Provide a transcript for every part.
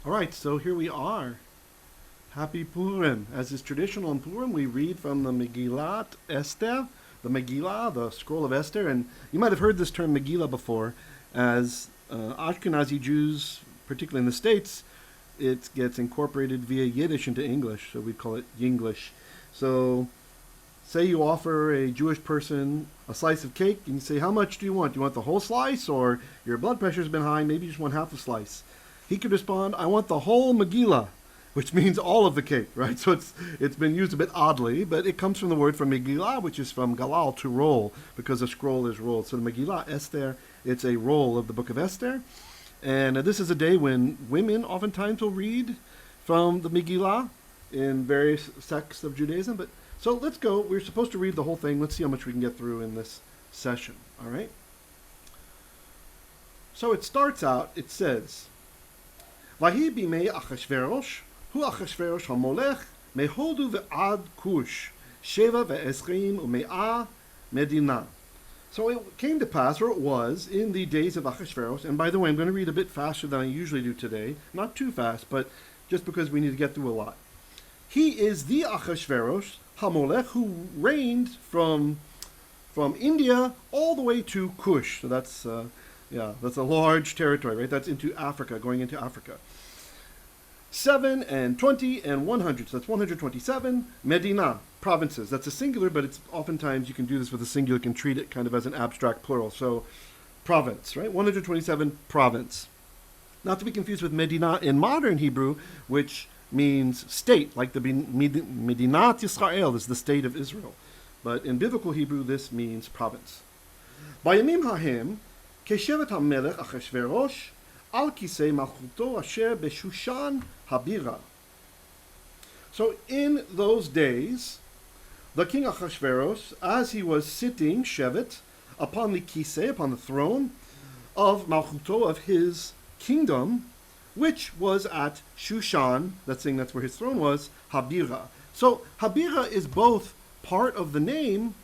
All right, so here we are. Happy Purim. As is traditional in Purim, we read from the Megillah Esther, the Megillah, the scroll of Esther. And you might have heard this term Megillah before. As Ashkenazi Jews, particularly in the States, it gets incorporated via Yiddish into English, so we call it Yinglish. So say you offer a Jewish person a slice of cake, and you say, how much do you want? Do you want the whole slice, or your blood pressure's been high, maybe you just want half a slice? He could respond, I want the whole Megillah, which means all of the cake, right? So it's been used a bit oddly, but it comes from the word from Megillah, which is from galal, to roll, because a scroll is rolled. So the Megillah Esther, it's a roll of the book of Esther. And this is a day when women oftentimes will read from the Megillah in various sects of Judaism. But so let's go. We're supposed to read the whole thing. Let's see how much we can get through in this session, all right? So it starts out, it says, Vahi bimei Achashverosh, hu Achashverosh hamolech, mehodu ve'ad kush, sheva ve'esrim u'me'ah medina. So it came to pass, or it was, in the days of Achashverosh, and by the way, I'm going to read a bit faster than I usually do today. Not too fast, but just because we need to get through a lot. He is the Achashverosh hamolech, who reigned from India all the way to Kush. So that's a large territory, right? That's into Africa, going into Africa. 7 and 20 and 100, so that's 127. Medina, provinces. That's a singular, but it's oftentimes you can do this with a singular, you can treat it kind of as an abstract plural. So province, right? 127 province. Not to be confused with Medina in modern Hebrew, which means state, like the Medinat Yisrael is the state of Israel. But in biblical Hebrew, this means province. Bayamim hahem, keshevet hamelech Achashverosh, al kisei malchuto asher beshushan habira. So in those days, the king Achashverosh, as he was sitting, shevet, upon the kisei, upon the throne of malchuto, of his kingdom, which was at Shushan, that's where his throne was, habira. So habira is both part of the name,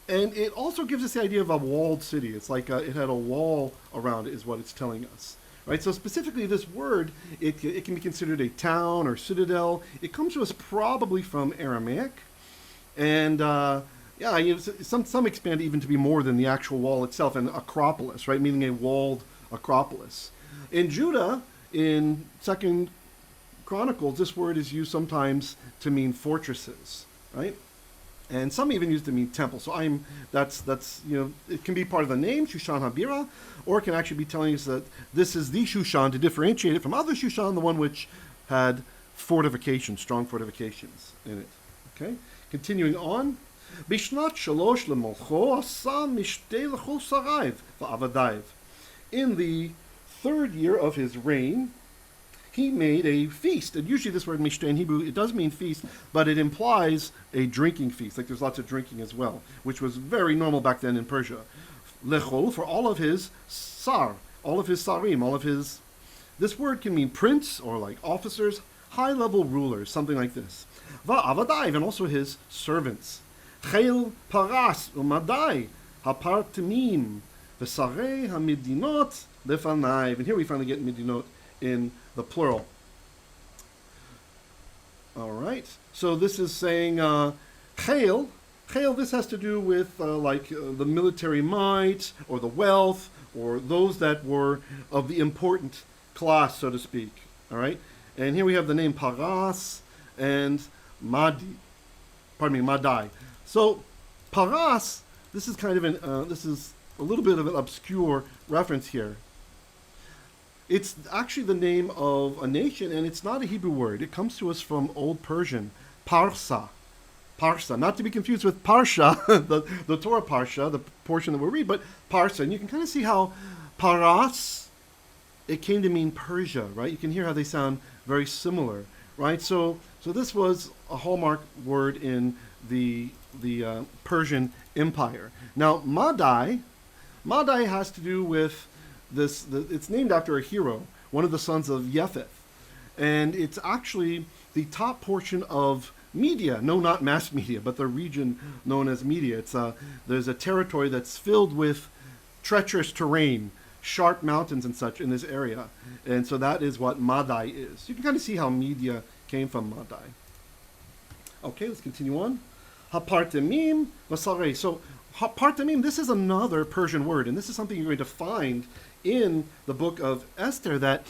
and it also gives us the idea of a walled city. It's like it had a wall around it, is what it's telling us. Right, so specifically this word, it can be considered a town or citadel. It comes to us probably from Aramaic, and some expand even to be more than the actual wall itself, an acropolis, right, meaning a walled acropolis. In Judah, in 2 Chronicles, this word is used sometimes to mean fortresses, right? And some even use it to mean temple. So that's it can be part of the name, Shushan Habira, or it can actually be telling us that this is the Shushan to differentiate it from other Shushan, the one which had fortifications, strong fortifications in it. Okay? Continuing on. Bishnat shalosh lemolcho asa mishtei lecho saraiv va'avadaiv. In the 3rd year of his reign, he made a feast. And usually this word mishteh in Hebrew, it does mean feast, but it implies a drinking feast. Like there's lots of drinking as well, which was very normal back then in Persia. Lechol, for all of his all of his sarim, all of his... This word can mean prince, or like officers, high-level rulers, something like this. Va'avadaiv, and also his servants. Cheil, paras, madai, partemeim, v'sarei hamidinot lefanaiv. And here we finally get medinot in the plural. All right. So this is saying cheil. Cheil, this has to do with the military might or the wealth or those that were of the important class, so to speak. All right. And here we have the name paras and madai. So paras, this is kind of this is a little bit of an obscure reference here. It's actually the name of a nation, and it's not a Hebrew word. It comes to us from Old Persian, parsa. Parsa, not to be confused with parsha, the Torah parsha, the portion that we'll read, but parsa. And you can kind of see how paras, it came to mean Persia, right? You can hear how they sound very similar, right? So this was a hallmark word in the Persian Empire. Now, madai has to do with it's named after a hero, one of the sons of Yefeth. And it's actually the top portion of Media. No, not mass media, but the region known as Media. There's a territory that's filled with treacherous terrain, sharp mountains and such in this area. And so that is what madai is. You can kind of see how media came from madai. Okay, let's continue on. Partemeim v'saris. So partemeim, this is another Persian word, and this is something you're going to find in the book of Esther, that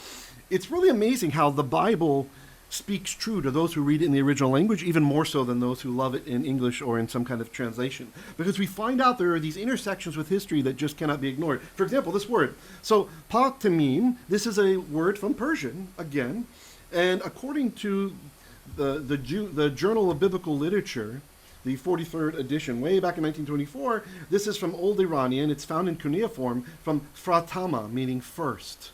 it's really amazing how the Bible speaks true to those who read it in the original language, even more so than those who love it in English or in some kind of translation. Because we find out there are these intersections with history that just cannot be ignored. For example, this word. So, partemeim, this is a word from Persian, again, and according to the Journal of Biblical Literature, the 43rd edition, way back in 1924, this is from Old Iranian. It's found in cuneiform from pratama, meaning first.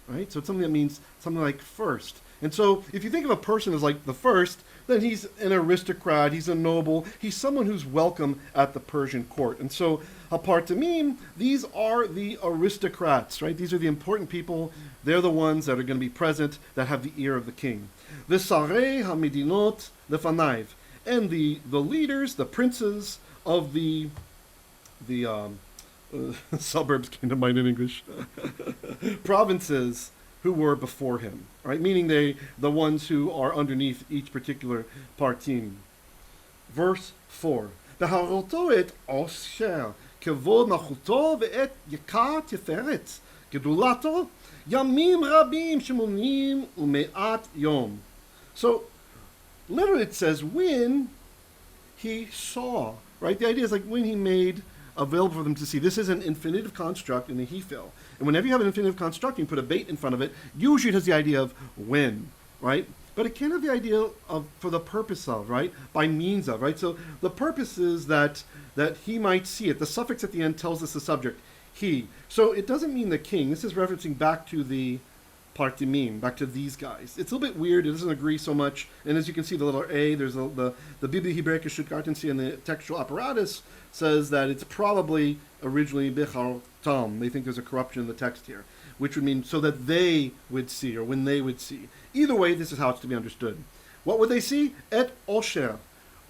Right? So it's something that means something like first. And so if you think of a person as like the first, then he's an aristocrat, he's a noble, he's someone who's welcome at the Persian court. And so partemeim, these are the aristocrats, right? These are the important people. They're the ones that are going to be present, that have the ear of the king. The sarei hamedinot lefanaiv. And the leaders, the princes of the suburbs came to mind in English, provinces who were before him, right? Meaning the ones who are underneath each particular partim. Verse 4. בהראתו את osher, כבוד מלכותו ואת יקר תפארת, גדולתו, ימים רבים שמונים ומעט יום. So, literally it says, when he saw, right? The idea is like when he made available for them to see. This is an infinitive construct in the he fill. And whenever you have an infinitive construct, you put a bait in front of it. Usually it has the idea of when, right? But it can have the idea of for the purpose of, right? By means of, right? So the purpose is that he might see it. The suffix at the end tells us the subject, he. So it doesn't mean the king. This is referencing back to the partemeim, back to these guys. It's a little bit weird. It doesn't agree so much. And as you can see, the letter A, there's the Biblia Hebraica Stuttgartensie and the textual apparatus says that it's probably originally bichartam. They think there's a corruption in the text here, which would mean so that they would see, or when they would see. Either way, this is how it's to be understood. What would they see? Et osher.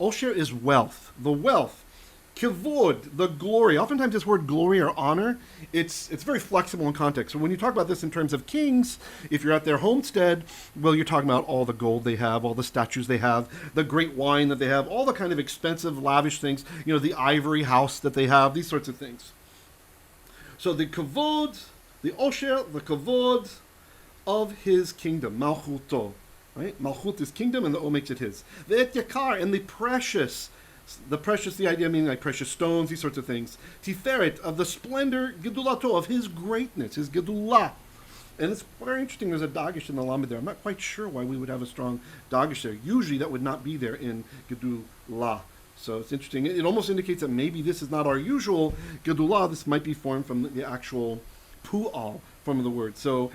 Osher is wealth. The wealth. Kivod, the glory. Oftentimes this word glory or honor, it's very flexible in context. So when you talk about this in terms of kings, if you're at their homestead, well, you're talking about all the gold they have, all the statues they have, the great wine that they have, all the kind of expensive, lavish things, you know, the ivory house that they have, these sorts of things. So the kavod, the osher, the kavod of his kingdom, malchuto, right? Malchut is kingdom, and the O makes it his. The et yakar, and the precious, the idea meaning like precious stones, these sorts of things. Tiferet, of the splendor, gedulato, of his greatness, his gedulah. And it's very interesting, there's a dagish in the lamed there. I'm not quite sure why we would have a strong dagish there. Usually that would not be there in gedulah. So it's interesting. It almost indicates that maybe this is not our usual gedulah. This might be formed from the actual pu'al form of the word. So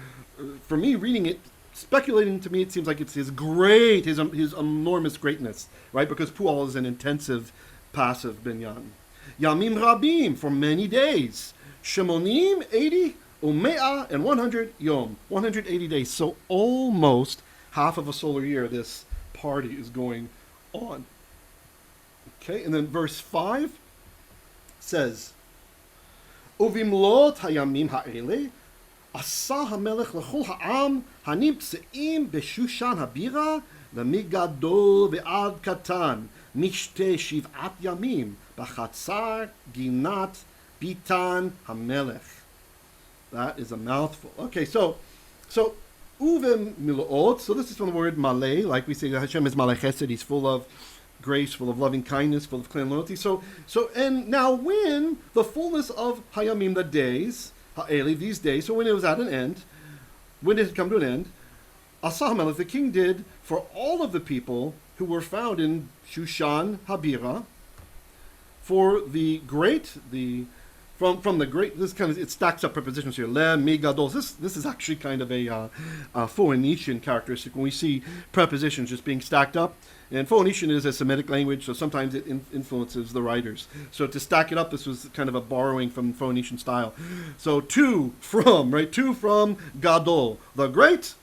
for me, reading it, speculating, to me, it seems like it's his enormous greatness, right? Because pu'al is an intensive, passive binyan. Yamim rabim, for many days. Shemonim, 80, ume'ah, and 100 yom, 180 days. So almost half of a solar year, this party is going on. Okay, and then verse 5 says, Uvimlot hayamim ha'ele, עשה המלך לכל העם הנמצאים בשושן הבירה למגדול ועד קטן משתה 7 ימים בחצר גינת ביתן המלך. That is a mouthful. Okay, so uvim miloot. So this is from the word malay, like we say Hashem is malay chesed. He's full of grace, full of loving kindness, full of clean loyalty. So and now when the fullness of hayamim, the days, these days, so when it was at an end, when it had come to an end, Asa the king did for all of the people who were found in Shushan Habira, for the great, from the great, this kind of, it stacks up prepositions here, le, mi, gadol. This is actually kind of a Phoenician characteristic when we see prepositions just being stacked up. And Phoenician is a Semitic language, so sometimes it influences the writers. So to stack it up, this was kind of a borrowing from Phoenician style. So to from Gadol, the great,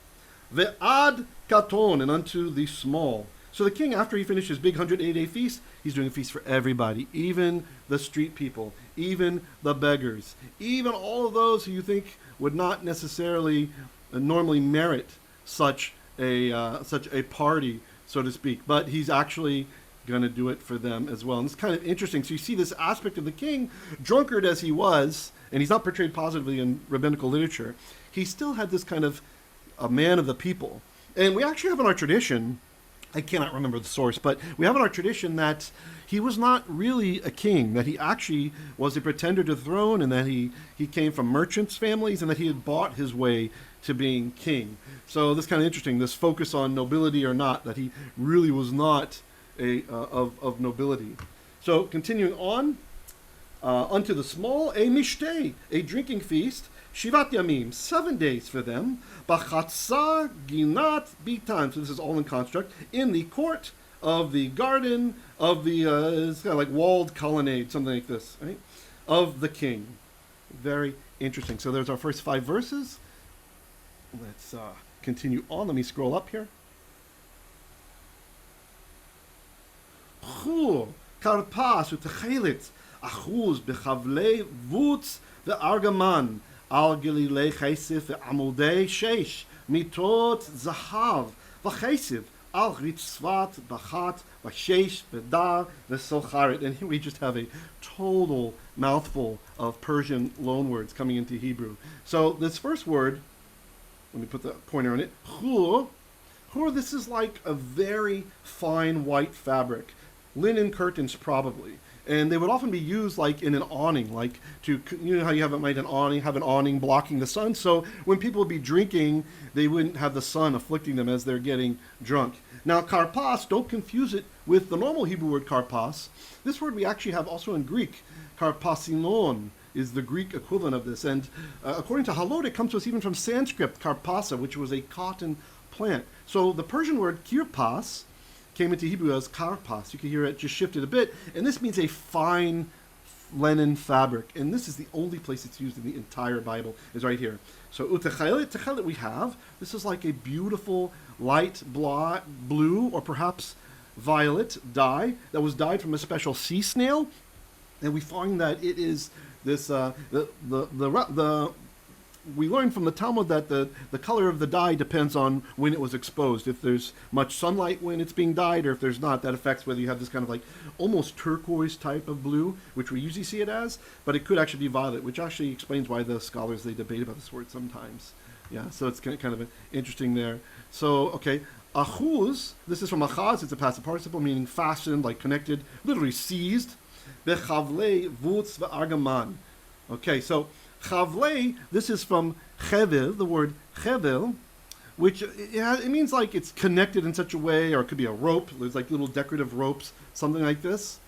ve'ad katon, and unto the small. So the king, after he finished his big 180-day feast, he's doing a feast for everybody, even the street people, even the beggars, even all of those who you think would not necessarily normally merit such a party, so to speak. But he's actually going to do it for them as well. And it's kind of interesting. So you see this aspect of the king, drunkard as he was, and he's not portrayed positively in rabbinical literature, he still had this kind of a man of the people. And we actually have in our tradition, I cannot remember the source, but we have in our tradition that he was not really a king, that he actually was a pretender to the throne, and that he came from merchants' families, and that he had bought his way to being king. So this is kind of interesting, this focus on nobility or not, that he really was not of nobility. So continuing on, unto the small, a mishteh, a drinking feast, Shivat Yamim, 7 days for them, Bachatza Ginat Bitan, so this is all in construct, in the court of the garden of the, it's kind of like walled colonnade, something like this, right, of the king. Very interesting. So there's our first 5 verses. Let's continue on. Let me scroll up here. Chur, karpas, u'techelit, achuz, bechavlei, vutz, ve'argaman, al gililei chesif, ve'amudei shesh, mitot zahav, v'chesif, al ritzvat, bachat, v'shesh, v'dar, v'socharit. And here we just have a total mouthful of Persian loanwords coming into Hebrew. So this first word, let me put the pointer on it, chur. Chur, this is like a very fine white fabric. Linen curtains probably, and they would often be used like in an awning, like to, you know how you have an awning blocking the sun, so when people would be drinking, they wouldn't have the sun afflicting them as they're getting drunk. Now karpas, don't confuse it with the normal Hebrew word karpas. This word we actually have also in Greek. Karpasinon is the Greek equivalent of this, and according to Halot, it comes to us even from Sanskrit, karpasa, which was a cotton plant. So the Persian word kirpas came into Hebrew as karpas. You can hear it just shifted a bit, and this means a fine linen fabric, and this is the only place it's used in the entire Bible, is right here. So techelit we have, this is like a beautiful light blue or perhaps violet dye that was dyed from a special sea snail, and we find that it is this we learn from the Talmud that the color of the dye depends on when it was exposed. If there's much sunlight when it's being dyed, or if there's not, that affects whether you have this kind of like almost turquoise type of blue, which we usually see it as, but it could actually be violet, which actually explains why the scholars, they debate about this word sometimes. Yeah, so it's kind of interesting there. So, okay, achuz, this is from achaz, it's a passive participle, meaning fastened, like connected, literally seized. Bechavlei vutz ve'argaman. Okay, so chavlei, this is from chevel, the word chevel, which it means like it's connected in such a way, or it could be a rope. There's like little decorative ropes, something like this.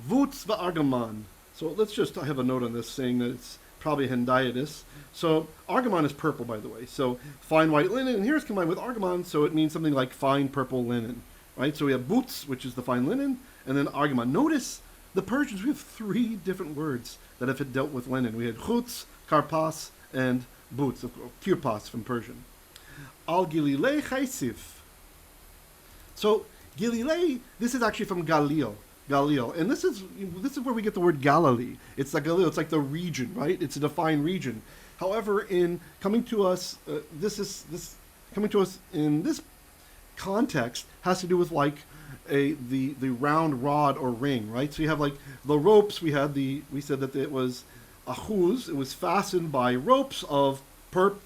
Vutz v'argaman. So let's just have a note on this saying that it's probably hendiatus. So argaman is purple, by the way. So fine white linen, and here it's combined with argaman, so it means something like fine purple linen, right? So we have boots, which is the fine linen, and then argaman. Notice the Persians, we have 3 different words that have dealt with linen. We had chutz, karpas, and boots, kirpas from Persian. Al gililei chaisif. So Gililei, this is actually from Galil, and this is where we get the word Galilee. It's like Galil, it's like the region, right? It's a defined region. However, in coming to us, coming to us in this context has to do with like the round rod or ring, right? So you have like the ropes. We said that it was achuz. It was fastened by ropes of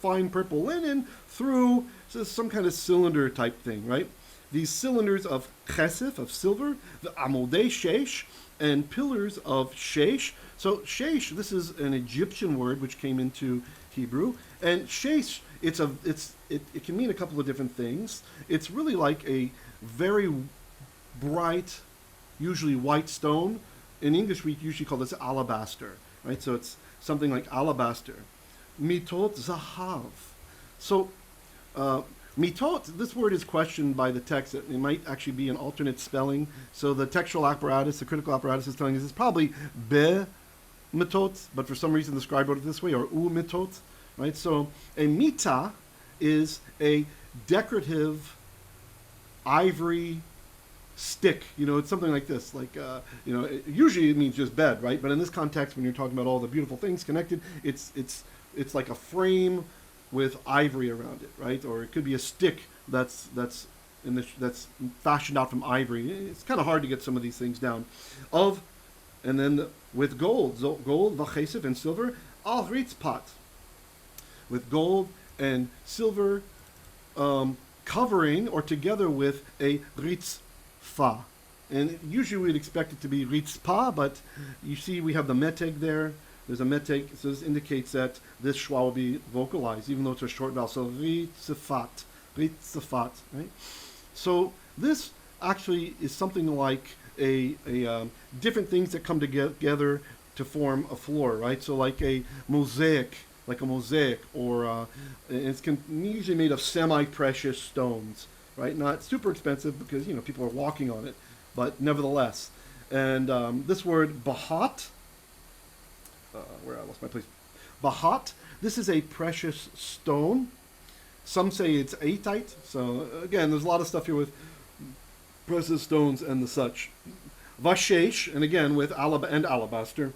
fine purple linen through some kind of cylinder type thing, right? These cylinders of chesif, of silver, the amodei shesh, and pillars of shesh. So shesh, this is an Egyptian word which came into Hebrew, and shesh, it can mean a couple of different things. It's really like a very bright, usually white stone. In English, we usually call this alabaster, right? So it's something like alabaster. Mitot zahav. So mitot, this word is questioned by the text. It might actually be an alternate spelling. So the textual apparatus, the critical apparatus is telling us it's probably be mitot, but for some reason the scribe wrote it this way, or u mitot, right? So a mita is a decorative ivory stick. It's something like this. Like, usually it means just bed, right? But in this context, when you're talking about all the beautiful things connected, it's it's like a frame with ivory around it, right? Or it could be a stick that's fashioned out from ivory. It's kind of hard to get some of these things down. And then with gold, v'chesef, and silver, al ritzpat, with gold and silver covering or together with a ritzfa. And usually we'd expect it to be ritzpa, but you see we have the meteg there. There's a meteg, so this indicates that this schwa will be vocalized, even though it's a short vowel. So ritzfat, right? So this actually is something like a different things that come together to form a floor, right? So like a mosaic, or it's usually made of semi-precious stones, right? Not super expensive because people are walking on it, but nevertheless. And this word bahat, where I lost my place, bahat. This is a precious stone. Some say it's atite. So again, there's a lot of stuff here with precious stones and the such. Vashesh, and again with alabaster.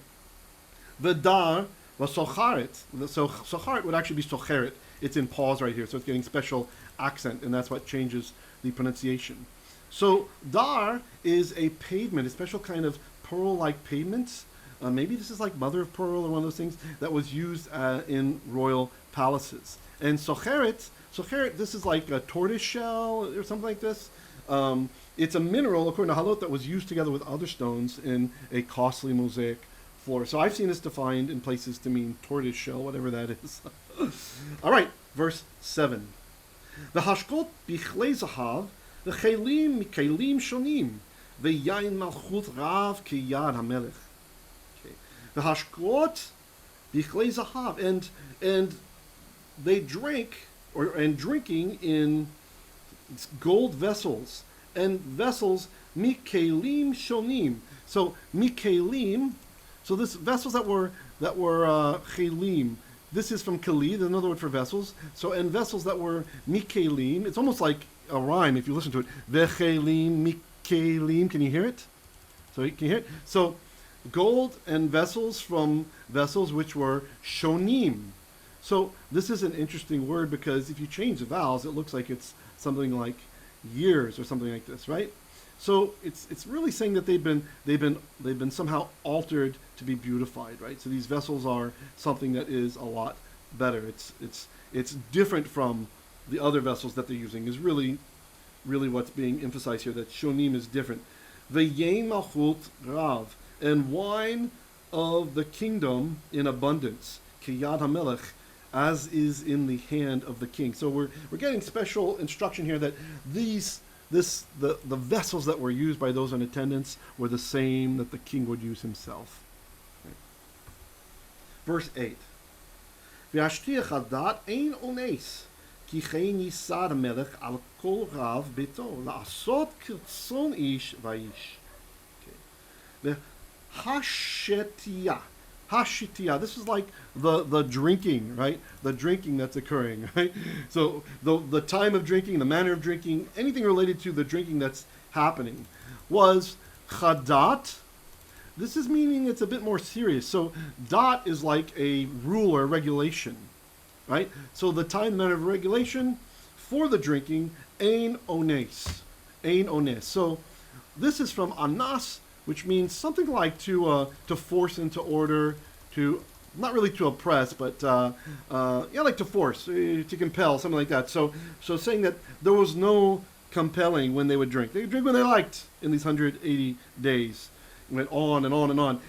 Vidar, vasocharet. So socharet would actually be socheret. It's in pause right here, so it's getting special accent, and that's what changes the pronunciation. So dar is a pavement, a special kind of pearl-like pavement. Maybe this is like mother of pearl or one of those things that was used in royal palaces. And socheret, this is like a tortoise shell or something like this. It's a mineral, according to Halot, that was used together with other stones in a costly mosaic floor. So I've seen this defined in places to mean tortoise shell, whatever that is. All right, verse 7. The hashkot bichlei zahav, the cheilim mikelim shonim, the yain malchut rav kiyad hamelech. The hashkot bichlei zahav, and they drink and drinking in gold vessels, and vessels mikelim shonim. So mikelim, so this vessels that were chelim. This is from keli, another word for vessels. So and vessels that were mikelim. It's almost like a rhyme if you listen to it. Vechelim mikelim. Can you hear it? So you can hear it. So gold and vessels from vessels which were shonim. So this is an interesting word because if you change the vowels, it looks like it's something like years or something like this, right? So it's really saying that they've been somehow altered to be beautified, right? So these vessels are something that is a lot better. It's different from the other vessels that they're using. Is really what's being emphasized here. That shonim is different. V'yein malchut rav, and wine of the kingdom in abundance. Kiyad hamelech, as is in the hand of the king. So we're getting special instruction here that the vessels that were used by those in attendance were the same that the king would use himself. Okay. Verse 8. V'ashtiach khadat ein ones ki chein yisad hamelech al kol rav beto la'asot kirtzon ish vayish. Okay. Hashitiyah. This is like the drinking, right? The drinking that's occurring, right? So the time of drinking, the manner of drinking, anything related to the drinking that's happening was khadat. This is meaning it's a bit more serious. So dot is like a rule or regulation, right? So the time, manner of regulation for the drinking, ein ones. So this is from anas, which means something like to force into order, to not really to oppress, but like to force, to compel, something like that. So saying that there was no compelling when they would drink. They would drink when they liked in these 180 days. It went on and on and on.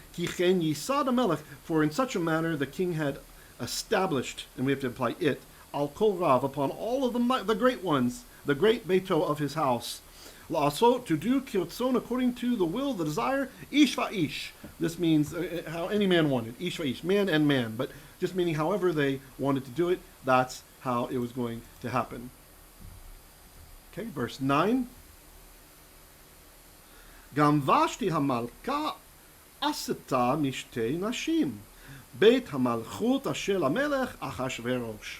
For in such a manner the king had established, and we have to apply it, al kol rav, upon all of the great ones, the great beto of his house. La'asot, to do kirtzon, according to the will, the desire, ish va'ish. This means how any man wanted, ish va'ish, man and man, but just meaning however they wanted to do it, that's how it was going to happen. Okay, verse 9. Gam Vashti hamalka aseta mishtei nashim, beit hamalchut asher hamelech Achashverosh.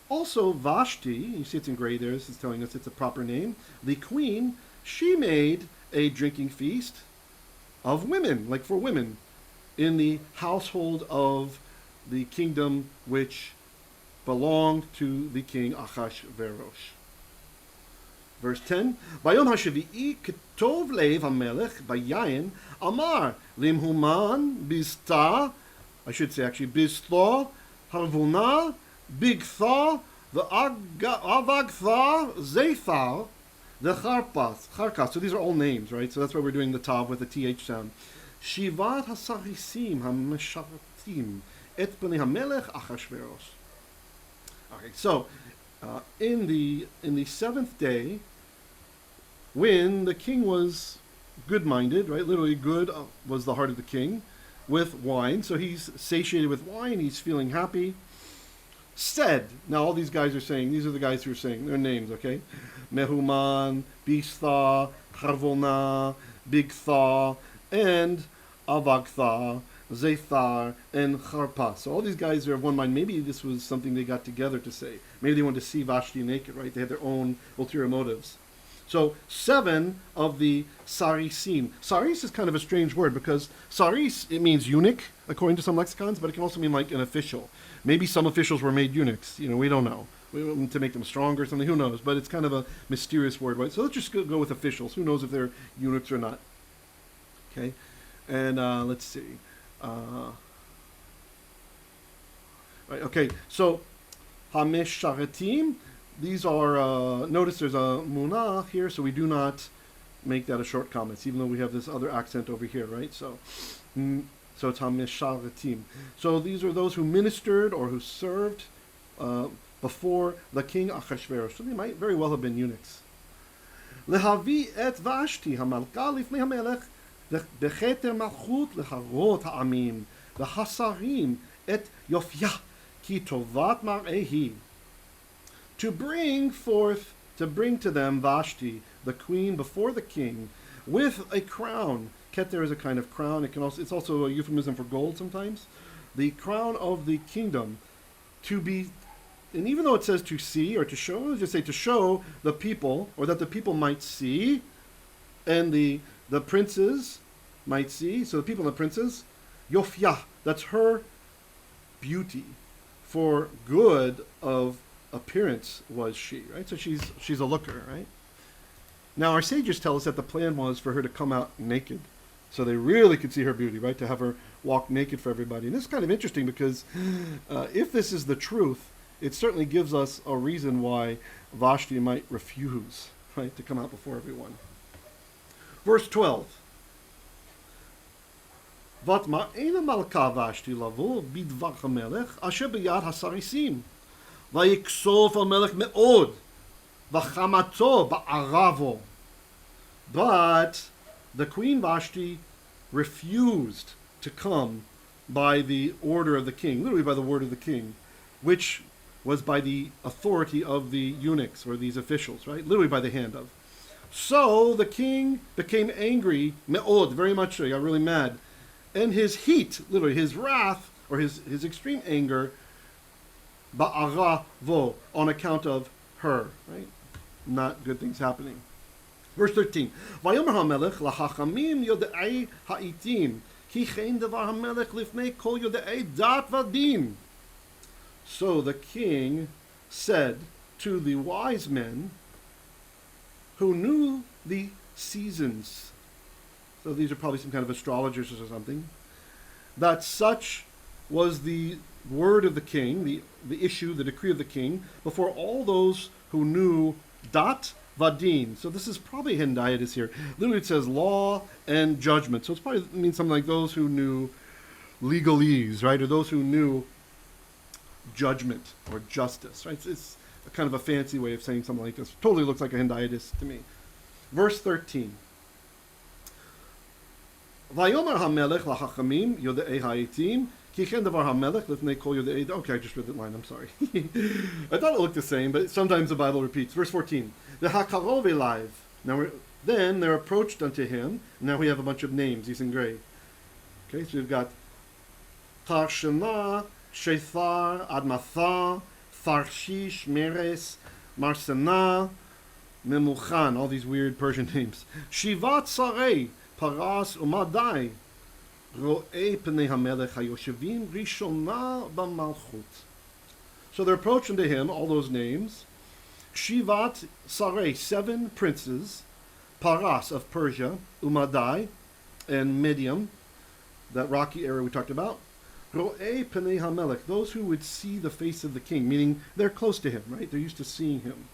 Also, Vashti, you see it's in gray there, this is telling us it's a proper name, the queen, she made a drinking feast of women, like for women, in the household of the kingdom which belonged to the king Achashverosh. Verse 10, Bayom HaShevi'i ketov lev HaMelech bayayin amar limhuman bista, I should say actually, bistha harvuna bigtha v'avagtha zethar the karpas. So these are all names, right? So that's why we're doing the tav with the th sound. Shivat hasarisim hameshartim et bnei hamelech Achashverosh. Okay, so in the seventh day, when the king was good-minded, right? Literally, good was the heart of the king, with wine. So he's satiated with wine. He's feeling happy. Said, now all these guys are saying, these are the guys who are saying their names, okay? Mehuman, Bistha, Harvona, Bigtha, and Avagtha, Zethar, and Karpas. So all these guys are of one mind. Maybe this was something they got together to say. Maybe they wanted to see Vashti naked, right? They had their own ulterior motives. So 7 of the Sarisim. Saris is kind of a strange word because Saris, it means eunuch, according to some lexicons, but it can also mean like an official. Maybe some officials were made eunuchs. We don't know. To make them stronger or something, who knows? But it's kind of a mysterious word, right? So let's just go with officials. Who knows if they're eunuchs or not? Okay, and let's see. Right, okay, so Hamesharatim, these are, notice there's a munach here, so we do not make that a short comment, even though we have this other accent over here, right? So it's Hamesharatim. So these are those who ministered or who served before the king Achashverosh. So they might very well have been eunuchs. Lehavi et Vashti hamalka lifnei hamelech becheter malchut leharot ha'amim v'hasarim et yofyah ki tovat mar'ehi. To bring to them Vashti, the queen, before the king, with a crown. Keter is a kind of crown. It's also a euphemism for gold sometimes. The crown of the kingdom, to be, and even though it says to see or to show, let's just say to show the people, or that the people might see, and the princes might see. So the people and the princes, Yofyah, that's her beauty, for good of appearance was she, right? So she's a looker, right? Now our sages tell us that the plan was for her to come out naked, so they really could see her beauty, right? To have her walk naked for everybody. And this is kind of interesting because if this is the truth, it certainly gives us a reason why Vashti might refuse, right, to come out before everyone. Verse 12. Vatma'ena malka Vashti lavo bidvar hamelech asher b'yad hasarisim. Vayiksof hamelech me'od v'chamato ba'aravo. But the queen Vashti refused to come by the order of the king, literally by the word of the king, which was by the authority of the eunuchs or these officials, right? Literally by the hand of. So the king became angry, me'od, very much so, he got really mad. And his heat, literally his wrath, or his extreme anger, ba'aravo, on account of her, right? Not good things happening. Verse 13. Vayomer hamelech lachachamim yodei ha'itim ki chen devar hamelech lifnei kol yodei dat vadim. So the king said to the wise men who knew the seasons, so these are probably some kind of astrologers or something, that such was the word of the king, the issue, the decree of the king, before all those who knew dat vadin. So this is probably hendiatus here. Literally it says law and judgment. So it's probably means something like those who knew legalese, right? Or those who knew judgment or justice, right? It's a kind of a fancy way of saying something like this. Totally looks like a hendiatus to me. Verse 13. Vayomer hamelech lachachamim yodei ha'itim ki chen devar hamelech lifnei kol yodei. Okay, I just read that line. I'm sorry. I thought it looked the same, but sometimes the Bible repeats. Verse 14. The hakarov eliv. Now then they're approached unto him. Now we have a bunch of names. He's in gray. Okay, so we've got Tarshana, Shethar, Admatha, Tharshish, Meres, Marsena, Memuchan, all these weird Persian names. Shivat Sarei, Paras, Madai, רואי פני המלך היושבים ראשונה במלכות. So they're approaching to him, all those names. Shivat Saris, 7 princes, Paras of Persia, Madai, and Medium, that rocky area we talked about. Ro'ei Penei HaMelech, those who would see the face of the king, meaning they're close to him, right? They're used to seeing him.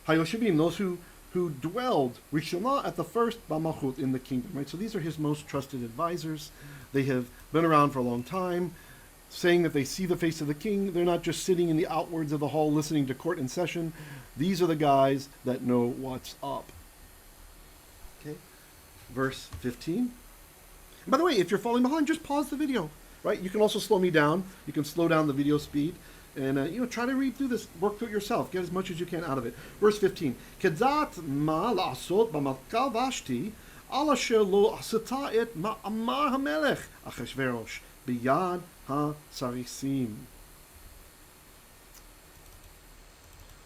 Hayoshavim, those who dwelled, Rishonah, at the first B'malchut, in the kingdom, right? So these are his most trusted advisors. They have been around for a long time, saying that they see the face of the king. They're not just sitting in the outwards of the hall listening to court in session. These are the guys that know what's up. Okay, verse 15. And by the way, if you're falling behind, just pause the video. Right? You can also slow me down. You can slow down the video speed. And, try to read through this. Work through it yourself. Get as much as you can out of it. Verse 15. Khadat ma la'asot b'malka Vashti al asher lo asata et ma amar hamelech Achashverosh biyad ha-sarisim.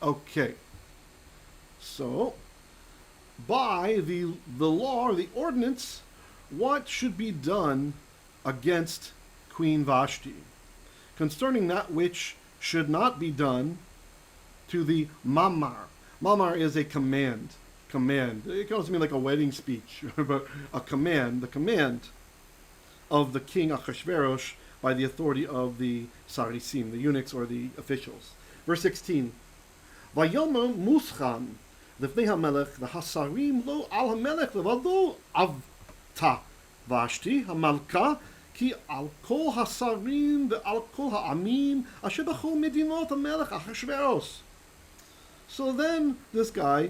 Okay. So, by the law, or the ordinance, what should be done against Queen Vashti concerning that which should not be done to the mamar. Mamar is a command. It can also mean like a wedding speech, but a command. The command of the king Achashverosh by the authority of the Sarisim, the eunuchs or the officials. Verse 16. Vayomer muschan lefnei hamelech v'hasarim lo al hamelech levado avta Vashti hamalka כי על כל השרים ועל כל העמים אשר בכל מדינות המלך אחשוורוש. So then this guy,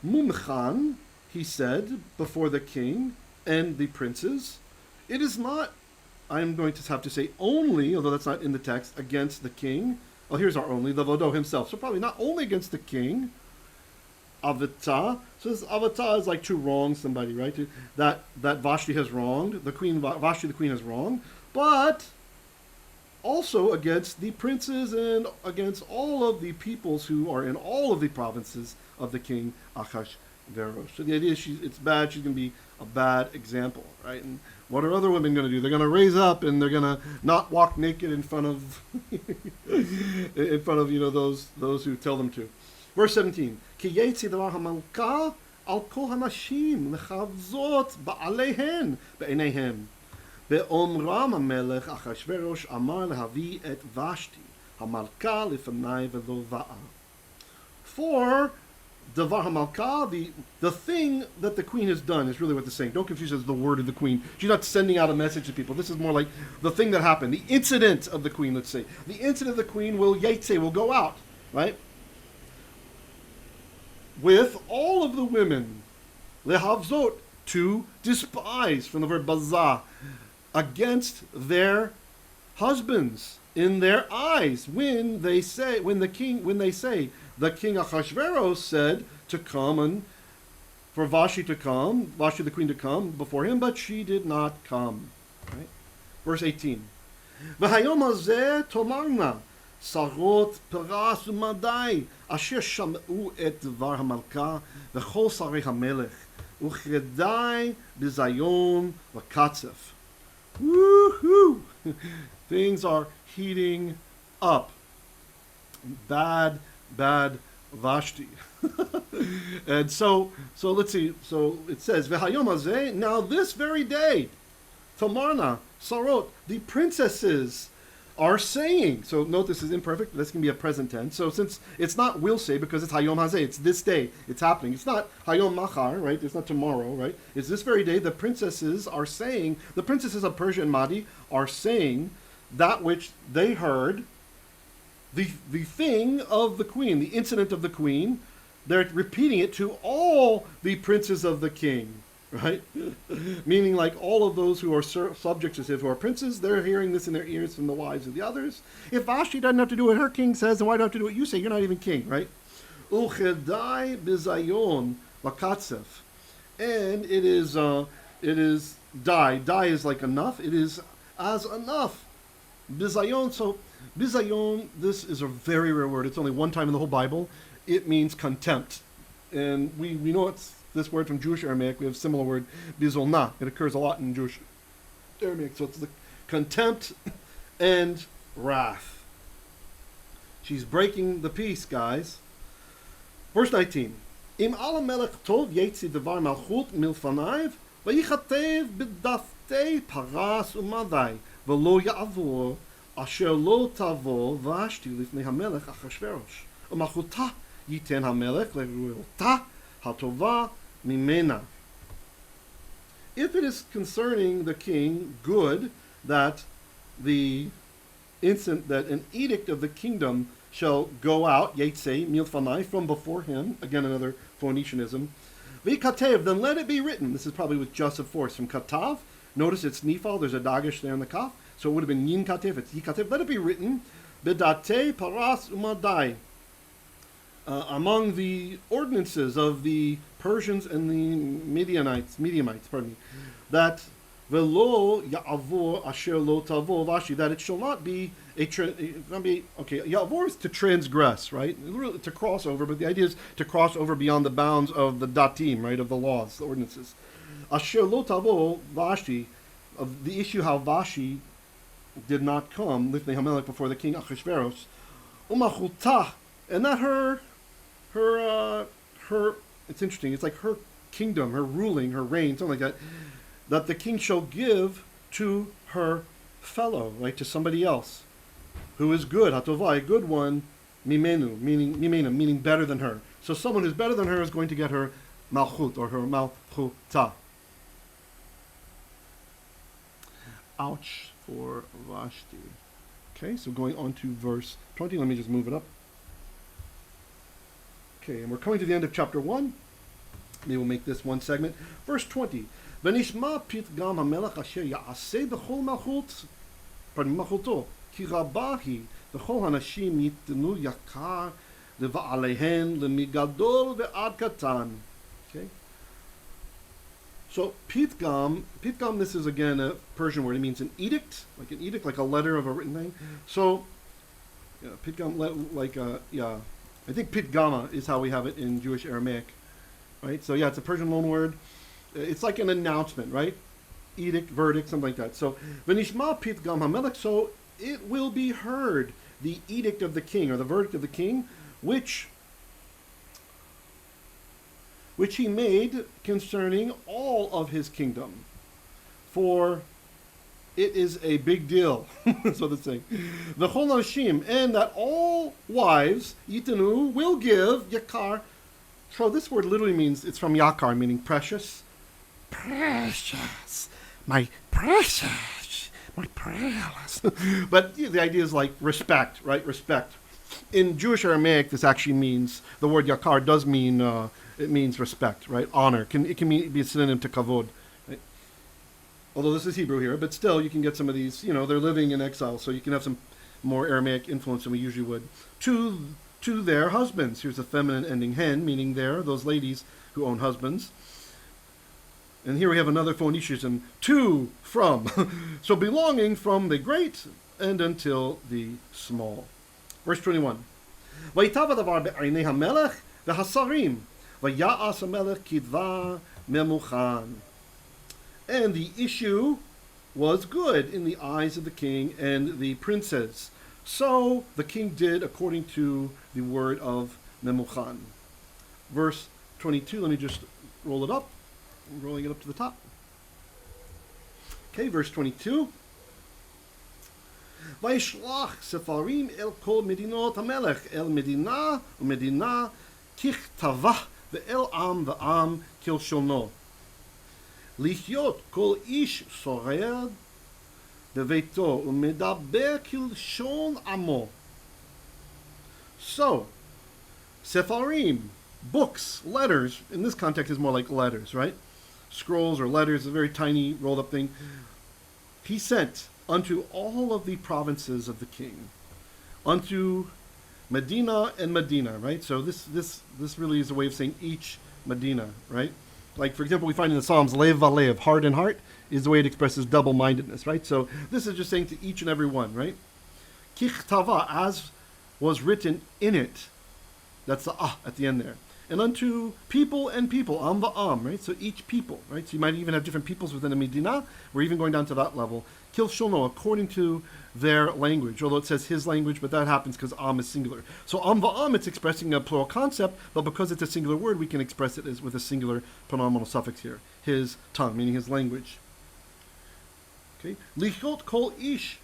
Mumchan, he said before the king and the princes, it is not, I'm going to have to say only, although that's not in the text, against the king. Well, here's our only, the Vodo himself. So probably not only against the king, Avata. So this Avata is like to wrong somebody, right? That Vashti has wronged, the queen, Vashti the queen has wronged, but also against the princes and against all of the peoples who are in all of the provinces of the king Achashverosh. So the idea is it's bad, she's going to be a bad example, right? And what are other women going to do? They're going to raise up and they're going to not walk naked in front of those who tell them to. Verse 17. כי יצא דבר המלכה על כל הנשים לחבזות בעליהן בעיניהם. באומרם המלך אחשוורוש אמר להביא את ושתי המלכה לפני ולא באה. For דבר המלכה, the thing that the queen has done is really what they're saying. Don't confuse it as the word of the queen. She's not sending out a message to people. This is more like the thing that happened. The incident of the queen, let's say. The incident of the queen will go out, right? With all of the women, lehavzot, to despise, from the word bazah, against their husbands in their eyes, when they say the king Achashverosh said to come and for Vashti the queen to come before him, but she did not come. Right? Verse 18. V'hayom hazeh tomarna שרות פרס ומדי אשר שמעו את דבר המלכה וכל שרי המלך וכדי בזיון וקצף. Woohoo! Things are heating up. Bad Vashti. And so let's see. So it says, V'hayom hazeh, now this very day, Tamarna, Sarot, the princesses are saying, so note this is imperfect, this can be a present tense. So since it's not will say because it's Hayom Hazeh, it's this day, it's happening. It's not Hayom Machar, right? It's not tomorrow, right? It's this very day. The princesses are saying, the princesses of Persia and Madi are saying that which they heard, the thing of the queen, the incident of the queen. They're repeating it to all the princes of the king. Right? Meaning like all of those who are subjects to him, who are princes, they're hearing this in their ears from the wives of the others. If Vashti doesn't have to do what her king says, then why do I have to do what you say? You're not even king, right? Uchedai bizayon vakatzef. And it is die. Die is like enough. It is as enough. Bizayon, so bizayon, this is a very rare word. It's only one time in the whole Bible. It means contempt. And we know it's this word from Jewish Aramaic. We have a similar word, bizolna. It occurs a lot in Jewish Aramaic. So it's the contempt and wrath. She's breaking the peace, guys. Verse 19. Im ala melech tov yetzi devar malchut milfanaiv vayichatev b'dafte paras umadai v'lo ya'avor asher lo tavo vashti lifnei hamelech achashverosh u'malchuta yiten hamelech leruilta hatova mimena. If it is concerning the king good that the instant that an edict of the kingdom shall go out, yetze milfanai, from before him, again another Phoenicianism, v'katev, then let it be written. This is probably with just of force from katav. Notice it's nifal, there's a dagish there in the kaf, so it would have been yin katev, it's yikatev. Let it be written, bedate paras umadai, among the ordinances of the Persians and the Mediamites, that velo ya'avor asher lo tavo vashi, that it shall not be okay, ya'avor is to transgress, right? To cross over, but the idea is to cross over beyond the bounds of the datim, right, of the laws, the ordinances. Asher lo tavo vashi, of the issue how Vashi did not come, lifnei hamelech, before the king Achashverosh, umachuta, and that her, it's interesting, it's like her kingdom, her ruling, her reign, something like that, that the king shall give to her fellow, right, to somebody else, who is good, hatova, a good one, mimenu, meaning better than her. So someone who's better than her is going to get her malchut, or her malchuta. Ouch for Vashti. Okay, so going on to verse 20, let me just move it up. Okay, and we're coming to the end of chapter 1. Maybe we'll make this one segment. Verse 20. ונשמע פתגם המלך אשר יעשה בכל מלכותו, כי רבה היא, וכל הנשים ייתנו יקר לבעליהן, למגדול ועד קטן. Okay? So pitgam, this is again a Persian word. It means an edict, like a letter of a written thing. So, yeah, pitgam, I think pitgama is how we have it in Jewish Aramaic, right? So yeah, it's a Persian loan word. It's like an announcement, right? Edict, verdict, something like that. So, v'nishma pitgam hamelech, so it will be heard, the edict of the king, or the verdict of the king, which he made concerning all of his kingdom. For it is a big deal. That's what it's saying. V'chol nashim, and that all wives, yitanu, will give yakar. So this word literally means, it's from yakar, meaning precious. Precious. My precious. My precious. But the idea is like respect, right? Respect. In Jewish Aramaic, this actually means, the word yakar does mean, it means respect, right? Honor. It can be a synonym to kavod. Right? Although this is Hebrew here, but still you can get some of these, they're living in exile, so you can have some more Aramaic influence than we usually would. To their husbands. Here's a feminine ending hen, meaning those ladies who own husbands. And here we have another Phoenician, to, from. So belonging from the great and until the small. Verse 21. ויטב הדבר בעיני המלך והשרים, ויעש המלך כדבר ממוכן. And the issue was good in the eyes of the king and the princes. So the king did according to the word of Memuchan. Verse 22, let me just roll it up. I'm rolling it up to the top. Okay, verse 22. וישלח ספרים אל כל מדינות המלך, אל מדינה ומדינה ככתבה, ואל עם ועם כלשונו. לחיות כל איש שורד בביתו ומדבר כלשון עמו. So, sefarim, books, letters, in this context is more like letters, right? Scrolls or letters, a very tiny rolled up thing. He sent unto all of the provinces of the king, unto Medina and Medina, right? So this really is a way of saying each Medina, right? Like, for example, we find in the Psalms, lev valev, heart and heart, is the way it expresses double-mindedness, right? So this is just saying to each and every one, right? Kichtava, as was written in it, That's the at the end there. And unto people and people, am va'am, right? So each people, right? So you might even have different peoples within a medina. We're even going down to that level. Kil shono, according to their language, although it says his language, but that happens because am is singular. So am va'am, it's expressing a plural concept, but because it's a singular word, we can express it as with a singular pronominal suffix here. His tongue, meaning his language. Okay? Lichot kol ish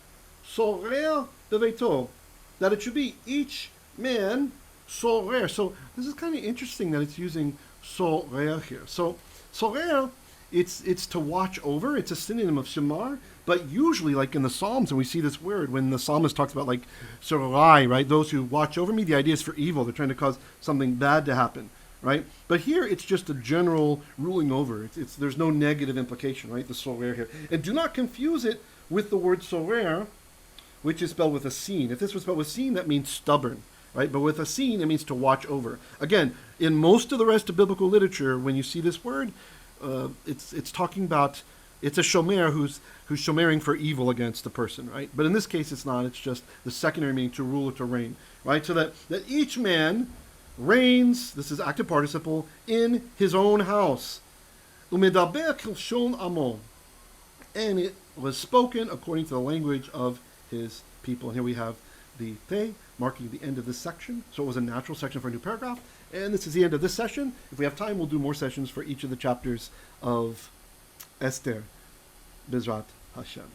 sorer deveito. That it should be each man sorer. So this is kind of interesting that it's using sorer here. So sorer, it's to watch over. It's a synonym of shamar. But usually, like in the Psalms, and we see this word when the psalmist talks about like sorai, right? Those who watch over me. The idea is for evil. They're trying to cause something bad to happen, right? But here it's just a general ruling over. There's no negative implication, right? The sorer here, and do not confuse it with the word sorer, which is spelled with a sin. If this was spelled with sin, that means stubborn. Right? But with a sin, it means to watch over. Again, in most of the rest of biblical literature, when you see this word, it's talking about, it's a shomer who's shomering for evil against the person, right? But in this case, it's not. It's just the secondary meaning, to rule or to reign, right? So that each man reigns, this is active participle, in his own house. Umedaber kilshon amo. And it was spoken according to the language of his people. And here we have the te, marking the end of this section. So it was a natural section for a new paragraph. And this is the end of this session. If we have time, we'll do more sessions for each of the chapters of Esther, Bezrat Hashem.